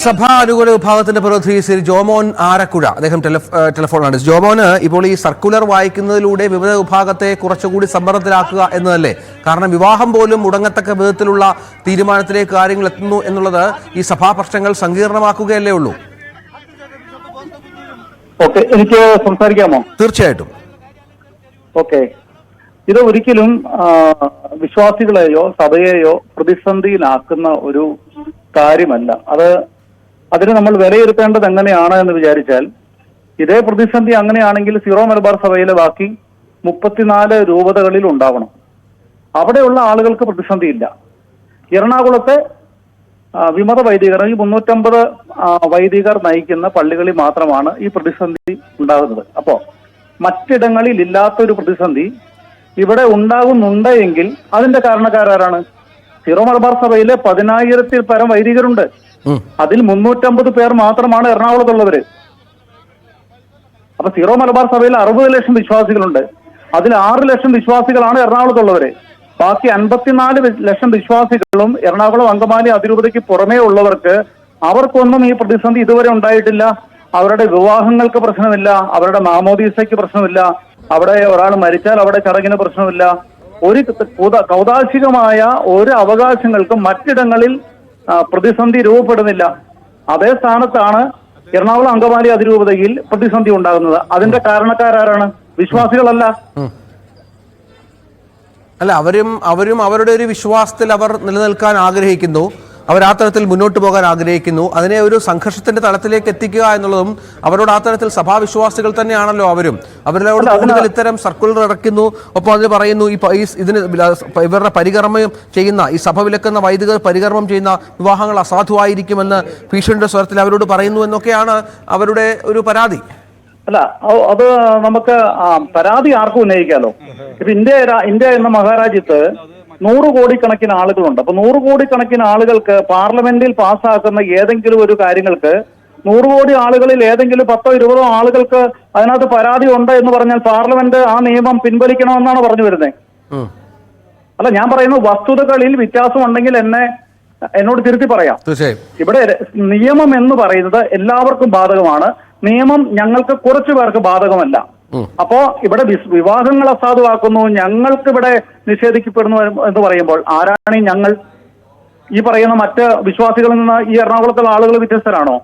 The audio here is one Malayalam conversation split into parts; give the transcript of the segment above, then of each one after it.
സഭാ അനുകൂല വിഭാഗത്തിന്റെ പ്രതിനിധി ശ്രീ ജോമോൻ ആരക്കുഴ അദ്ദേഹം ടെലിഫോണാണ്. ജോമോന് ഇപ്പോൾ ഈ സർക്കുലർ വായിക്കുന്നതിലൂടെ വിവിധ വിഭാഗത്തെ കുറച്ചുകൂടി സമ്മർദ്ദത്തിലാക്കുക എന്നതല്ലേ? കാരണം വിവാഹം പോലും മുടങ്ങത്തക്ക വിധത്തിലുള്ള തീരുമാനത്തിലേക്ക് കാര്യങ്ങൾ എത്തുന്നു എന്നുള്ളത് ഈ സഭാ പ്രശ്നങ്ങൾ സങ്കീർണമാക്കുകയല്ലേ ഉള്ളൂ? ഓക്കെ, എനിക്ക് സംസാരിക്കാമോ? തീർച്ചയായിട്ടും. ഓക്കെ, ഇത് ഒരിക്കലും വിശ്വാസികളെയോ സഭയെയോ പ്രതിസന്ധിയിലാക്കുന്ന ഒരു കാര്യമല്ല. അതിന് നമ്മൾ വിലയിരുത്തേണ്ടത് എങ്ങനെയാണ് എന്ന് വിചാരിച്ചാൽ, ഇതേ പ്രതിസന്ധി അങ്ങനെയാണെങ്കിൽ സീറോ മലബാർ സഭയിലെ ബാക്കി 34 രൂപതകളിൽ ഉണ്ടാവണം. അവിടെയുള്ള ആളുകൾക്ക് പ്രതിസന്ധിയില്ല. എറണാകുളത്തെ വിമത വൈദികർ, ഈ 350 വൈദികർ നയിക്കുന്ന പള്ളികളിൽ മാത്രമാണ് ഈ പ്രതിസന്ധി ഉണ്ടാകുന്നത്. അപ്പോ മറ്റിടങ്ങളിൽ ഇല്ലാത്തൊരു പ്രതിസന്ധി ഇവിടെ ഉണ്ടാകുന്നുണ്ട് എങ്കിൽ അതിന്റെ കാരണക്കാരാണ്? സീറോ മലബാർ സഭയിലെ 10,000-ൽ പരം വൈദികരുണ്ട്. അതിൽ 350 പേർ മാത്രമാണ് എറണാകുളത്തുള്ളവര്. അപ്പൊ സീറോ മലബാർ സഭയിൽ 60 ലക്ഷം വിശ്വാസികളുണ്ട്. അതിൽ 6 ലക്ഷം വിശ്വാസികളാണ് എറണാകുളത്തുള്ളവര്. ബാക്കി 54 ലക്ഷം വിശ്വാസികളും എറണാകുളം അങ്കമാലി അതിരൂപതയ്ക്ക് പുറമേ ഉള്ളവർക്ക് അവർക്കൊന്നും ഈ പ്രതിസന്ധി ഇതുവരെ ഉണ്ടായിട്ടില്ല. അവരുടെ വിവാഹങ്ങൾക്ക് പ്രശ്നമില്ല, അവരുടെ മാമോദീസയ്ക്ക് പ്രശ്നമില്ല, അവിടെ ഒരാൾ മരിച്ചാൽ അവിടെ ചടങ്ങിന് പ്രശ്നമില്ല. ഒരു കൗതാശികമായ ഒരു അവകാശങ്ങൾക്കും മറ്റിടങ്ങളിൽ പ്രതിസന്ധി രൂപപ്പെടുന്നില്ല. അതേ സ്ഥാനത്താണ് എറണാകുളം അങ്കമാലി അതിരൂപതയിൽ പ്രതിസന്ധി ഉണ്ടാകുന്നത്. അതിന്റെ കാരണക്കാരാണ്? വിശ്വാസികളല്ല. അല്ല, അവരും അവരുടെ ഒരു വിശ്വാസത്തിൽ അവർ നിലനിൽക്കാൻ ആഗ്രഹിക്കുന്നു. അവർ ആ തരത്തിൽ മുന്നോട്ട് പോകാൻ ആഗ്രഹിക്കുന്നു. അതിനെ ഒരു സംഘർഷത്തിന്റെ തലത്തിലേക്ക് എത്തിക്കുക എന്നുള്ളതും അവരോട് ആ തരത്തിൽ സഭാവിശ്വാസികൾ തന്നെയാണല്ലോ. അവരോട് കൂടുതൽ ഇത്തരം സർക്കുലർ ഇറക്കുന്നു. ഒപ്പം അതിന് പറയുന്നു ഇതിന് ഇവരുടെ പരികർമ്മം ചെയ്യുന്ന ഈ സഭ വിലക്കുന്ന വൈദികർ പരികർമ്മം ചെയ്യുന്ന വിവാഹങ്ങൾ അസാധുവായിരിക്കുമെന്ന് ഭീഷണിയുടെ സ്വരത്തിൽ അവരോട് പറയുന്നു എന്നൊക്കെയാണ് അവരുടെ ഒരു പരാതി. അല്ല, അത് നമുക്ക് പരാതി ആർക്കും ഉന്നയിക്കാലോ. ഇപ്പൊ ഇന്ത്യ എന്ന മഹാരാജ്യത്ത് 100 കോടിക്കണക്കിന് ആളുകളുണ്ട്. അപ്പൊ 100 കോടിക്കണക്കിന് ആളുകൾക്ക് പാർലമെന്റിൽ പാസ്സാക്കുന്ന ഏതെങ്കിലും ഒരു കാര്യങ്ങൾക്ക് 100 കോടി ആളുകളിൽ ഏതെങ്കിലും 10-20 ആളുകൾക്ക് അതിനകത്ത് പരാതി ഉണ്ട് എന്ന് പറഞ്ഞാൽ പാർലമെന്റ് ആ നിയമം പിൻവലിക്കണമെന്നാണ് പറഞ്ഞു വരുന്നത്. അല്ല, ഞാൻ പറയുന്നത് വസ്തുതകളിൽ വ്യത്യാസം ഉണ്ടെങ്കിൽ എന്നോട് തിരുത്തി പറയാം. ഇവിടെ നിയമം എന്ന് പറയുന്നത് എല്ലാവർക്കും ബാധകമാണ്. നിയമം ഞങ്ങൾക്ക് കുറച്ചു പേർക്ക് ബാധകമല്ല. അപ്പോ ഇവിടെ വിവാഹങ്ങൾ അസാധുവാക്കുന്നു, ഞങ്ങൾക്ക് ഇവിടെ നിഷേധിക്കപ്പെടുന്നു എന്ന് പറയുമ്പോൾ ആരാണ് ഈ ഞങ്ങൾ? ഈ പറയുന്ന മറ്റ് വിശ്വാസികളിൽ നിന്ന് ഈ എറണാകുളത്തുള്ള ആളുകൾ വ്യത്യസ്തരാണോ?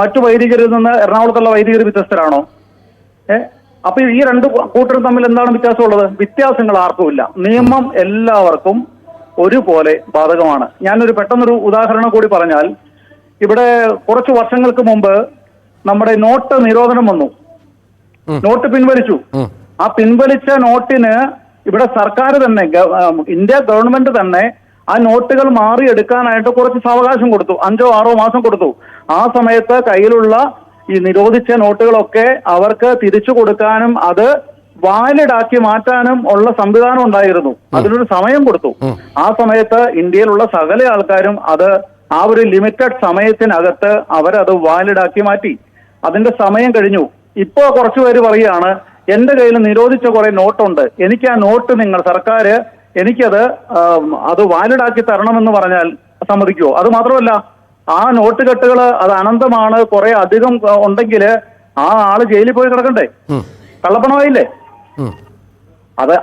മറ്റു വൈദികരിൽ നിന്ന് എറണാകുളത്തുള്ള വൈദികർ വ്യത്യസ്തരാണോ? അപ്പൊ ഈ രണ്ട് കൂട്ടരും തമ്മിൽ എന്താണ് വ്യത്യാസമുള്ളത്? വ്യത്യാസങ്ങൾ ആർക്കുമില്ല. നിയമം എല്ലാവർക്കും ഒരുപോലെ ബാധകമാണ്. ഞാനൊരു പെട്ടെന്നൊരു ഉദാഹരണം കൂടി പറഞ്ഞാൽ, ഇവിടെ കുറച്ചു വർഷങ്ങൾക്ക് മുമ്പ് നമ്മുടെ നോട്ട് നിരോധനം വന്നു. നോട്ട് പിൻവലിച്ചു. ആ പിൻവലിച്ച നോട്ടിന് ഇവിടെ സർക്കാർ തന്നെ, ഇന്ത്യ ഗവൺമെന്റ് തന്നെ ആ നോട്ടുകൾ മാറിയെടുക്കാനായിട്ട് കുറച്ച് സാവകാശം കൊടുത്തു. 5-6 മാസം കൊടുത്തു. ആ സമയത്ത് കയ്യിലുള്ള ഈ നിരോധിച്ച നോട്ടുകളൊക്കെ അവർക്ക് തിരിച്ചു കൊടുക്കാനും അത് വാലിഡ് ആക്കി മാറ്റാനും ഉള്ള സംവിധാനം ഉണ്ടായിരുന്നു. അതിനൊരു സമയം കൊടുത്തു. ആ സമയത്ത് ഇന്ത്യയിലുള്ള സകല ആൾക്കാരും ആ ഒരു ലിമിറ്റഡ് സമയത്തിനകത്ത് അവരത് വാലിഡ് ആക്കി മാറ്റി. അതിന്റെ സമയം കഴിഞ്ഞു. ഇപ്പോ കുറച്ചു പേര് പറയുകയാണ്, എന്റെ കയ്യിൽ നിരോധിച്ച കുറെ നോട്ടുണ്ട്, എനിക്ക് ആ നോട്ട് സർക്കാർ അത് വാലിഡാക്കി തരണമെന്ന് പറഞ്ഞാൽ സമ്മതിക്കുമോ? അത് മാത്രമല്ല, ആ നോട്ട് കെട്ടുകൾ അത് അനന്തമാണ്, കുറെ അധികം ഉണ്ടെങ്കിൽ ആ ആള് ജയിലിൽ പോയി കിടക്കണ്ടേ? കള്ളപ്പണമായില്ലേ? അത്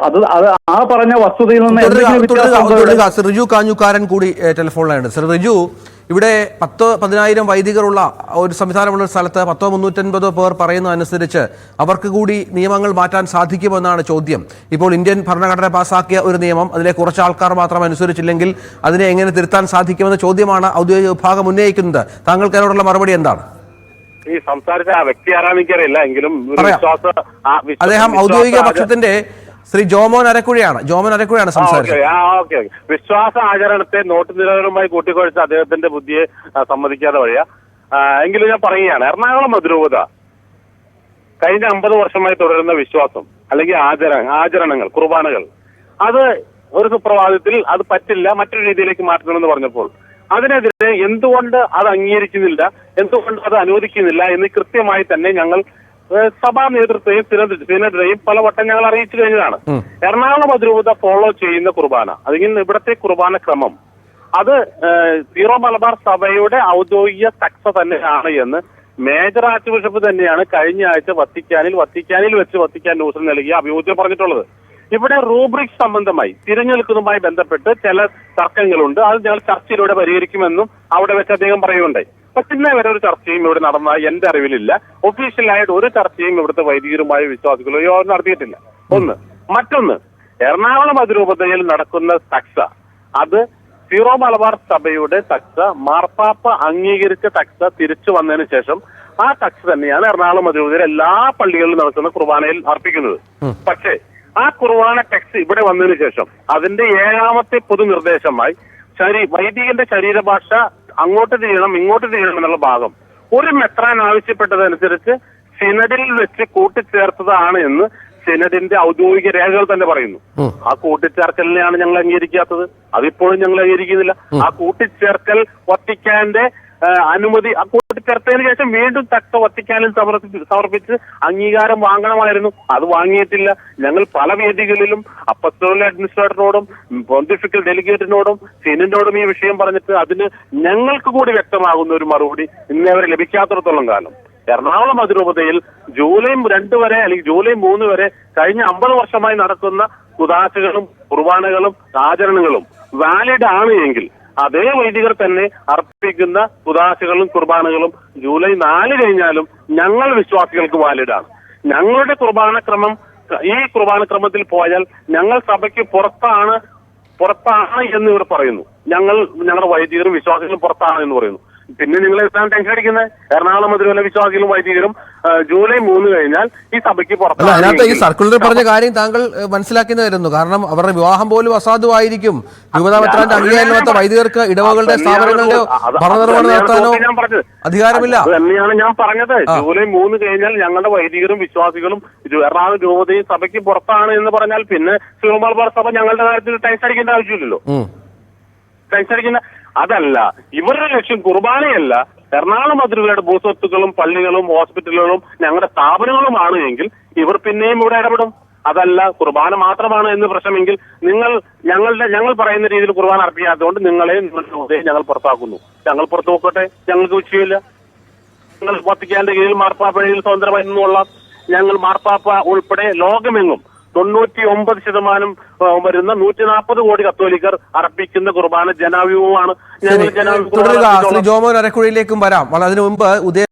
ആ പറഞ്ഞ വസ്തുതയിൽ നിന്ന് റിജു കാഞ്ഞുകാരൻ കൂടി ടെലിഫോണിലാണ്. സർ റിജു, ഇവിടെ 10,000 വൈദികരുള്ള ഒരു സംവിധാനമുള്ള ഒരു സ്ഥലത്ത് 350 പേർ പറയുന്നതനുസരിച്ച് അവർക്ക് കൂടി നിയമങ്ങൾ മാറ്റാൻ സാധിക്കുമെന്നാണ് ചോദ്യം. ഇപ്പോൾ ഇന്ത്യൻ ഭരണഘടന പാസാക്കിയ ഒരു നിയമം, അതിലെ കുറച്ച് ആൾക്കാർ മാത്രം അനുസരിച്ചില്ലെങ്കിൽ അതിനെ എങ്ങനെ തിരുത്താൻ സാധിക്കുമെന്ന ചോദ്യമാണ് ഔദ്യോഗിക വിഭാഗം ഉന്നയിക്കുന്നത്. താങ്കൾക്ക് അതിനോടുള്ള മറുപടി എന്താണ്? ഈ സംസാരിച്ച ആ വ്യക്തി ആരാധിക്കാറില്ല എങ്കിലും അദ്ദേഹം ഔദ്യോഗിക പക്ഷത്തിന്റെ ശ്രീ ജോമോൻ അരക്കുഴയാണ് സംസാരിച്ചത്. വിശ്വാസ ആചരണത്തെ നോട്ട് നിരോധനവുമായി കൂട്ടിക്കൊഴിച്ച അദ്ദേഹത്തിന്റെ ബുദ്ധിയെ സമ്മതിക്കാതെ വഴിയാ. എങ്കിലും ഞാൻ പറയുകയാണ്, എറണാകുളം അതിരൂപത കഴിഞ്ഞ 50 വർഷമായി തുടരുന്ന വിശ്വാസം അല്ലെങ്കിൽ ആചരണങ്ങൾ, കുർബാനകൾ, അത് ഒരു സുപ്രഭാതത്തിൽ അത് പറ്റില്ല, മറ്റൊരു രീതിയിലേക്ക് മാറ്റണമെന്ന് പറഞ്ഞപ്പോൾ അതിനെതിരെ എന്തുകൊണ്ട് അത് അംഗീകരിക്കുന്നില്ല, എന്തുകൊണ്ട് അത് അനുവദിക്കുന്നില്ല എന്ന് കൃത്യമായി തന്നെ ഞങ്ങൾ സഭാ നേതൃത്വത്തെയും സിനഡിനെയും പലവട്ടം ഞങ്ങൾ അറിയിച്ചു കഴിഞ്ഞതാണ്. എറണാകുളം അതിരൂപത ഫോളോ ചെയ്യുന്ന കുർബാന, അല്ലെങ്കിൽ ഇവിടത്തെ കുർബാന ക്രമം അത് സീറോ മലബാർ സഭയുടെ ഔദ്യോഗിക തക്സ തന്നെയാണ് എന്ന് മേജർ ആർച്ച് ബിഷപ്പ് തന്നെയാണ് കഴിഞ്ഞ ആഴ്ച വത്തിക്കാനിൽ വെച്ച് വത്തിക്കാൻ ന്യൂസിൽ നൽകിയ അഭിമുഖത്തിൽ പറഞ്ഞിട്ടുള്ളത്. ഇവിടെ റൂബ്രിക്സ് സംബന്ധമായി തിരഞ്ഞെടുക്കുന്നതുമായി ബന്ധപ്പെട്ട് ചില തർക്കങ്ങളുണ്ട്. അത് ഞങ്ങൾ ചർച്ചയിലൂടെ പരിഹരിക്കുമെന്നും അവിടെ വെച്ച് അദ്ദേഹം പറയുകയുണ്ടായി. പക്ഷെ ഇന്നേ വരെ ഒരു ചർച്ചയും ഇവിടെ നടന്നതായി എന്റെ അറിവിലില്ല. ഒഫീഷ്യലായിട്ട് ഒരു ചർച്ചയും ഇവിടുത്തെ വൈദികരുമായ വിശ്വാസികളോ യോഗം നടത്തിയിട്ടില്ല. ഒന്ന്. മറ്റൊന്ന്, എറണാകുളം അതിരൂപതയിൽ നടക്കുന്ന തക്സ അത് സീറോ മലബാർ സഭയുടെ തക്സ, മാർപ്പാപ്പ അംഗീകരിച്ച തക്സ തിരിച്ചു വന്നതിന് ശേഷം ആ തക്സ തന്നെയാണ് എറണാകുളം അതിരൂപതയിൽ എല്ലാ പള്ളികളിലും നടക്കുന്ന കുർബാനയിൽ അർപ്പിക്കുന്നത്. പക്ഷേ ആ കുർബാന ടെക്സ്റ്റ് ഇവിടെ വന്നതിന് ശേഷം അതിന്റെ 7ാമത്തെ പൊതുനിർദ്ദേശമായി വൈദികന്റെ ശരീരഭാഷ അങ്ങോട്ട് ചെയ്യണം ഇങ്ങോട്ട് ചെയ്യണം എന്നുള്ള ഭാഗം ഒരു മെത്രാൻ ആവശ്യപ്പെട്ടതനുസരിച്ച് സിനഡിൽ വെച്ച് കൂട്ടിച്ചേർത്തതാണ് എന്ന് സിനഡിന്റെ ഔദ്യോഗിക രേഖകൾ തന്നെ പറയുന്നു. ആ കൂട്ടിച്ചേർക്കലിനെയാണ് ഞങ്ങൾ അംഗീകരിക്കാത്തത്. അതിപ്പോഴും ഞങ്ങൾ അംഗീകരിക്കുന്നില്ല. ആ കൂട്ടിച്ചേർക്കൽ വത്തിക്കാന്റെ അനുമതി കൂട്ടിച്ചേർത്തതിന് ശേഷം വീണ്ടും തക്സ വത്തിക്കാനിൽ സമർപ്പിച്ച് അംഗീകാരം വാങ്ങണമായിരുന്നു. അത് വാങ്ങിയിട്ടില്ല. ഞങ്ങൾ പല വേദികളിലും അപ്പസ്തോലിക് അഡ്മിനിസ്ട്രേറ്ററിനോടും പൊന്തിഫിക്കൽ ഡെലിഗേറ്റിനോടും സിനഡിനോടും ഈ വിഷയം പറഞ്ഞിട്ട് അതിന് ഞങ്ങൾക്ക് കൂടി വ്യക്തമാകുന്ന ഒരു മറുപടി ഇന്നേവരെ ലഭിക്കാത്തിടത്തോളം കാലം എറണാകുളം അതിരൂപതയിൽ ജൂലൈ 2 വരെ അല്ലെങ്കിൽ ജൂലൈ 3 വരെ കഴിഞ്ഞ 50 വർഷമായി നടക്കുന്ന കുദാശകളും കുർബാനകളും ആചരണങ്ങളും വാലിഡ് ആണ് എങ്കിൽ അതേ വൈദികർ തന്നെ അർപ്പിക്കുന്ന കുദാശകളും കുർബാനകളും ജൂലൈ 4 കഴിഞ്ഞാലും ഞങ്ങൾ വിശ്വാസികൾക്ക് വാലിഡാണ്. ഞങ്ങളുടെ കുർബാനക്രമം ഈ കുർബാനക്രമത്തിൽ പോയാൽ ഞങ്ങൾ സഭയ്ക്ക് പുറത്താണ് എന്ന് ഇവർ പറയുന്നു. ഞങ്ങളുടെ വൈദികരും വിശ്വാസികളും പുറത്താണ് എന്ന് പറയുന്നു. പിന്നെ നിങ്ങൾ എന്താണ് ടെൻഷൻ അടിക്കുന്നത്? എറണാകുളം അതിരൂപതയിലെ വിശ്വാസികളും വൈദികരും ജൂലൈ 3 കഴിഞ്ഞാൽ ഈ സഭയ്ക്ക് പുറത്താണ്. അതിനകത്ത് ഈ സർക്കുലർ പറഞ്ഞ കാര്യം താങ്കൾ മനസ്സിലാക്കുന്നതായിരുന്നു. കാരണം അവരുടെ വിവാഹം പോലും അസാധുവായിരിക്കും. യുവതാമെത്രാന്റെ അംഗീകാരമില്ലാത്ത വൈദികർക്ക് ഇടവകളുടെ സ്ഥാപനങ്ങളുടെ ഭരണനിർവഹണം നടത്താനോ അധികാരമില്ല. അത് തന്നെയാണ് ഞാൻ പറഞ്ഞത്. ജൂലൈ 3 കഴിഞ്ഞാൽ ഞങ്ങളുടെ വൈദികരും വിശ്വാസികളും എറണാകുളം രൂപതയും സഭയ്ക്ക് പുറത്താണ് എന്ന് പറഞ്ഞാൽ പിന്നെ സീറോ മലബാർ സഭ ഞങ്ങളുടെ കാര്യത്തിൽ ടെൻഷൻ അടിക്കേണ്ട ആവശ്യമില്ലല്ലോ. ടെൻഷൻ അടിക്കുന്ന അതല്ല. ഇവരുടെ ലക്ഷ്യം കുർബാനയല്ല, എറണാകുളം അതിരൂപതയുടെ ഭൂസ്വത്തുക്കളും പള്ളികളും ഹോസ്പിറ്റലുകളും ഞങ്ങളുടെ സ്ഥാപനങ്ങളുമാണ് എങ്കിൽ ഇവർ പിന്നെയും ഇവിടെ ഇടപെടും. അതല്ല കുർബാന മാത്രമാണ് എന്ന് പ്രശ്നമെങ്കിൽ ഞങ്ങൾ പറയുന്ന രീതിയിൽ കുർബാന അർപ്പിക്കാത്തതുകൊണ്ട് നിങ്ങളുടെ ഞങ്ങൾ പുറത്താക്കുന്നു. ഞങ്ങൾ പുറത്തു നോക്കട്ടെ, ഞങ്ങൾക്ക് വിഷയമില്ല. ഞങ്ങൾ വത്തിക്കാന്റെ കീഴിൽ മാർപ്പാപ്പയിൽ സ്വതന്ത്രമായി നിന്നുള്ള ഞങ്ങൾ മാർപ്പാപ്പ ഉൾപ്പെടെ ലോകമെങ്ങും 99% വരുന്ന 140 കോടി കത്തോലിക്കർ അർപ്പിക്കുന്ന കുർബാന ജനാവ്യൂഹമാണ്. ശ്രീ ജോമോൻ അരക്കുഴയിലേക്കും വരാം. അതിനു മുമ്പ്